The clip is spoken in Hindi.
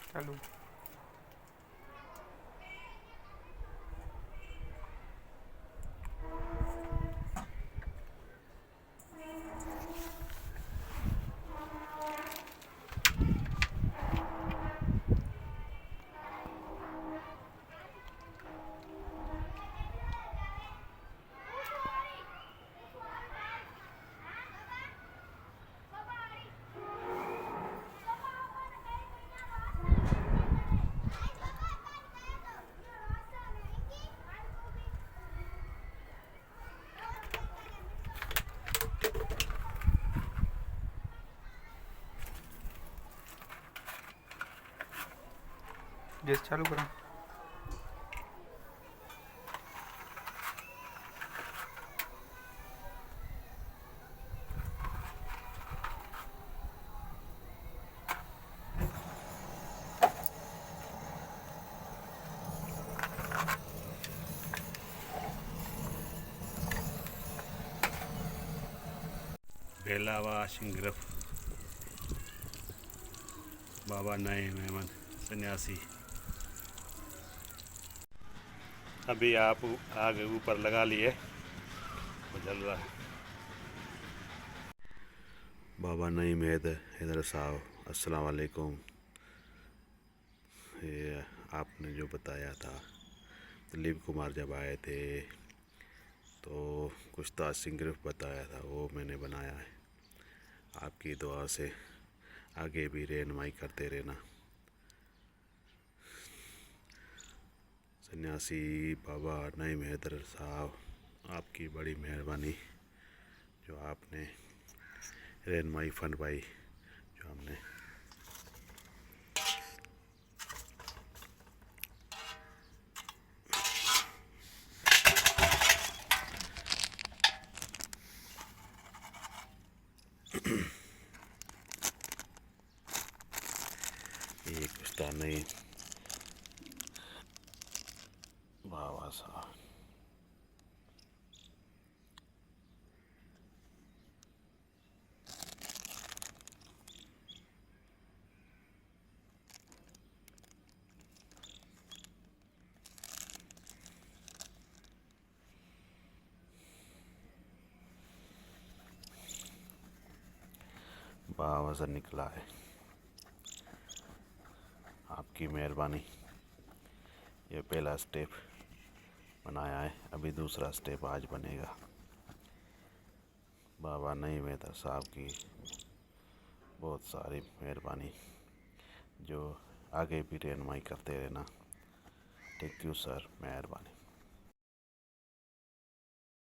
चालू। गैस चालू करो। बलावा शंगरफ बाबा नए मेहमान सन्यासी। अभी आप आग ऊपर लगा लिए, वो जल रहा है। बाबा नई हैदर साहब, अस्सलाम वालेकुम। ये आपने जो बताया था, दिलीप कुमार जब आए थे तो कुछ तो शंगरफ बताया था, वो मैंने बनाया है। आपकी दुआ से आगे भी रहनुमाई करते रहना। सन्यासी बाबा नए हैदर साहब, आपकी बड़ी मेहरबानी जो आपने रहनुमाई फरमाई जो हमने। ये कुछ था नहीं बाबा साहब। बाबा से निकला है, आपकी मेहरबानी। ये पहला स्टेप बनाया है, अभी दूसरा स्टेप आज बनेगा। बाबा नई हैदर साहब की बहुत सारी मेहरबानी जो आगे भी रहनुमाई करते रहना। थैंक यू सर, मेहरबानी।